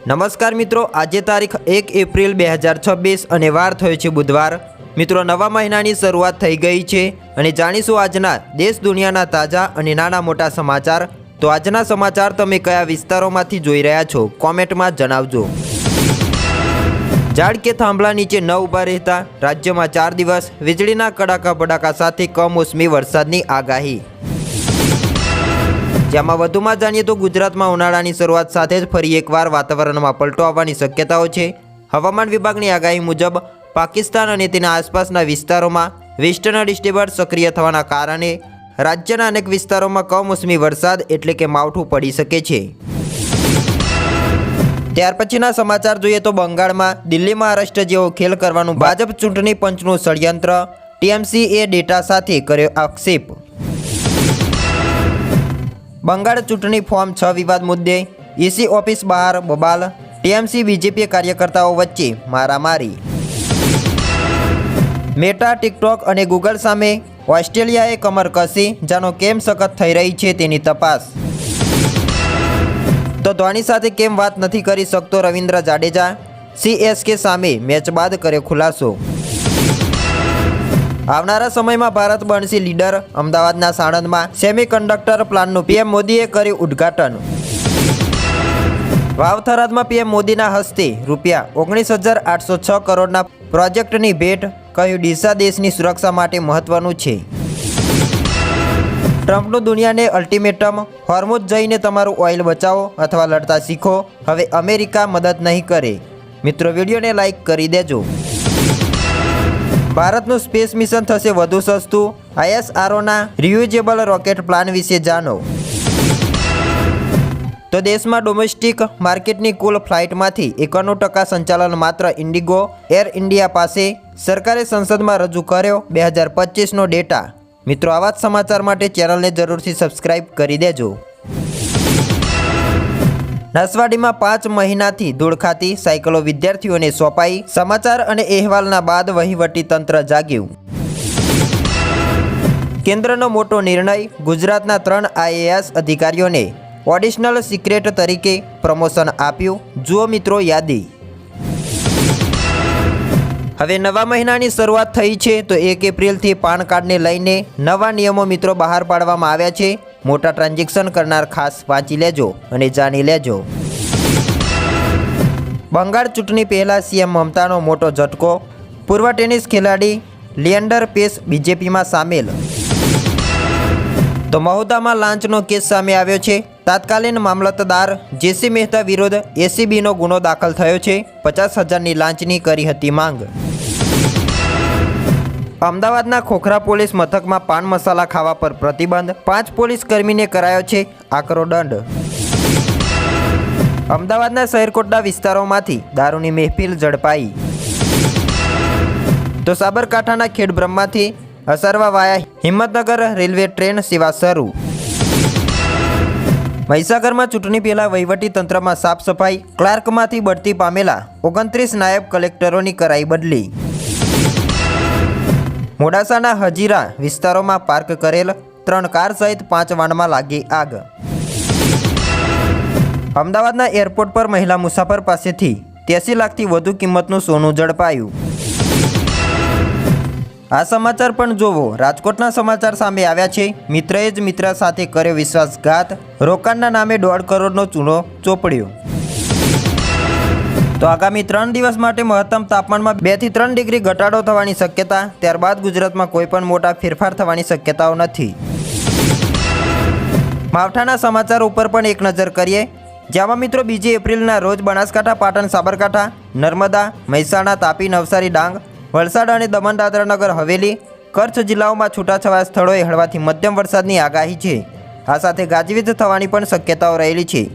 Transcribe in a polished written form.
નમસ્કાર મિત્રો, આજે તારીખ 1 એપ્રિલ 2026 અને વાર થયો છે બુધવાર। મિત્રો, નવા મહિનાની શરૂઆત થઈ ગઈ છે અને જાણીશું આજના દેશ દુનિયાના તાજા અને નાના મોટા સમાચાર। તો આજના સમાચાર તમે કયા વિસ્તારોમાંથી જોઈ રહ્યા છો કોમેન્ટમાં જણાવજો। ઝાડ કે થાંભલા નીચે ન ઊભા રહેતા, રાજ્યમાં 4 દિવસ વીજળીના કડાકા ભડાકા સાથે કમોસમી વરસાદની આગાહી। જેમાં વધુમાં જાણીએ તો ગુજરાતમાં ઉનાળાની શરૂઆત સાથે જ ફરી એકવાર વાતાવરણમાં પલટો આવવાની શક્યતાઓ છે। હવામાન વિભાગની આગાહી મુજબ પાકિસ્તાન અને તેના આસપાસના વિસ્તારોમાં વેસ્ટર્ન ડિસ્ટર્બન્સ સક્રિય થવાના કારણે રાજ્યના અનેક વિસ્તારોમાં કમોસમી વરસાદ એટલે કે માવઠું પડી શકે છે। ત્યાર પછીના સમાચાર જોઈએ તો બંગાળમાં દિલ્હી મહારાષ્ટ્ર જેવો ખેલ કરવાનું ભાજપ ચૂંટણી પંચનું ષડયંત્ર, ટીએમસીએ ડેટા સાથે કર્યો આક્ષેપ। બંગાળ ચૂંટણી ફોર્મ 6 વિવાદ મુદ્દે ઈસી ઓફિસ બહાર બબાલ, ટીએમસી બીજેપી કાર્યકર્તાઓ વચ્ચે મારામારી। મેટા, ટિકટોક અને ગૂગલ સામે ઓસ્ટ્રેલિયાએ કમર કસી, જાણો કેમ સખત થઈ રહી છે તેની તપાસ। તો ધોની સાથે કેમ વાત નથી કરી શકતો રવિન્દ્ર જાડેજા, સીએસકે સામે મેચ બાદ કર્યો ખુલાસો। આવનારા સમયમાં ભારત બનશે લીડર, અમદાવાદના સાણંદમાં સેમિકન્ડક્ટર પ્લાન્ટનું પીએમ મોદીએ કર્યું ઉદ્ઘાટન। વાવ થરાદમાં પીએમ મોદીના હસ્તે ₹19,806 કરોડના પ્રોજેક્ટની ભેટ, કહ્યું ડીસા દેશની સુરક્ષા માટે મહત્વનું છે। ટ્રમ્પનું દુનિયાને અલ્ટિમેટમ, હોર્મુઝ જઈને તમારું ઓઇલ બચાવો અથવા લડતા શીખો, હવે અમેરિકા મદદ નહીં કરે। મિત્રો, વિડીયોને લાઇક કરી દેજો। ભારતનું સ્પેસ મિશન થશે વધુ સસ્તું, ISROના રિયુઝેબલ રોકેટ પ્લાન વિશે જાણો। તો દેશમાં ડોમેસ્ટિક માર્કેટની કુલ ફ્લાઇટમાંથી 91% સંચાલન માત્ર ઇન્ડિગો એર ઇન્ડિયા પાસે, સરકારે સંસદમાં રજૂ કર્યો 2025નો ડેટા। મિત્રો, આવા જ સમાચાર માટે ચેનલને જરૂરથી સબસ્ક્રાઇબ કરી દેજો। નસવાડીમાં 5 મહિનાથી ધૂળ ખાતી સાયકલો વિદ્યાર્થીઓને સોંપાઈ, સમાચાર અને અહેવાલના બાદ વહીવટી તંત્ર જાગ્યું। કેન્દ્રનો મોટો નિર્ણય, ગુજરાતના 3 IAS અધિકારીઓને ઓડિશનલ સિક્રેટ તરીકે પ્રમોશન આપ્યું। જુઓ મિત્રો યાદી। હવે નવા મહિનાની શરૂઆત થઈ છે તો 1 એપ્રિલથી પાન કાર્ડને લઈને નવા નિયમો મિત્રો બહાર પાડવામાં આવ્યા છે। મોટા ટ્રાન્ઝેક્શન કરનાર ખાસ વાંચી લેજો અને જાણી લેજો। બંગાળ ચૂંટણી પહેલાં સીએમ મમતાનો મોટો ઝટકો, પૂર્વ ટેનિસ ખેલાડી લિએન્ડર પેસ બીજેપીમાં સામેલ। તો મહુદામાં લાંચનો કેસ સામે આવ્યો છે। તાત્કાલિન મામલતદાર જેસી મહેતા વિરુદ્ધ એસીબીનો ગુનો દાખલ થયો છે। 50,000ની લાંચની કરી હતી માંગ। અમદાવાદના ખોખરા પોલીસ મથકમાં પાન મસાલા ખાવા પર પ્રતિબંધ, 5 પોલીસ કર્મીને કરાયો છે આકરો દંડ। અમદાવાદના શહેરકોટના વિસ્તારોમાંથી દારૂની મહેફિલ ઝડપાઈ। તો સાબરકાંઠાના ખેડબ્રહ્માથી અસરવા વાયા હિંમતનગર રેલવે ટ્રેન સેવા શરૂ। મહીસાગરમાં ચૂંટણી પહેલા વહીવટી તંત્રમાં સાફ સફાઈ, ક્લાર્કમાંથી બઢતી પામેલા 29 નાયબ કલેક્ટરોની કરાઈ બદલી। મોડાસાના હજીરા વિસ્તારોમાં પાર્ક કરેલ 3 કાર સહિત 5 વાહનમાં લાગી આગ। અમદાવાદના એરપોર્ટ પર મહિલા મુસાફર પાસેથી 83 લાખથી વધુ કિંમતનું સોનું ઝડપાયું। આ સમાચાર પણ જોવો। રાજકોટના સમાચાર સામે આવ્યા છે। મિત્રએ જ મિત્ર સાથે કર્યો વિશ્વાસઘાત, રોકાણના નામે 1.5 કરોડનો ચૂનો ચોપડ્યો। તો આગામી 3 દિવસ માટે મહત્તમ તાપમાનમાં 2 થી 3 ડિગ્રી ઘટાડો થવાની શક્યતા, ત્યારબાદ ગુજરાતમાં કોઈ પણ મોટા ફેરફાર થવાની શક્યતાઓ નથી। માવઠાના સમાચાર ઉપર પણ એક નજર કરીએ, જેમાં મિત્રો 2 એપ્રિલના રોજ બનાસકાંઠા, પાટણ, સાબરકાંઠા, નર્મદા, મહેસાણા, તાપી, નવસારી, ડાંગ, વલસાડ અને દમણ દાદરા નગર હવેલી, કચ્છ જિલ્લાઓમાં છૂટાછવાયા સ્થળોએ હળવાથી મધ્યમ વરસાદની આગાહી છે। આ સાથે ગાજવીજ થવાની પણ શક્યતાઓ રહેલી છે।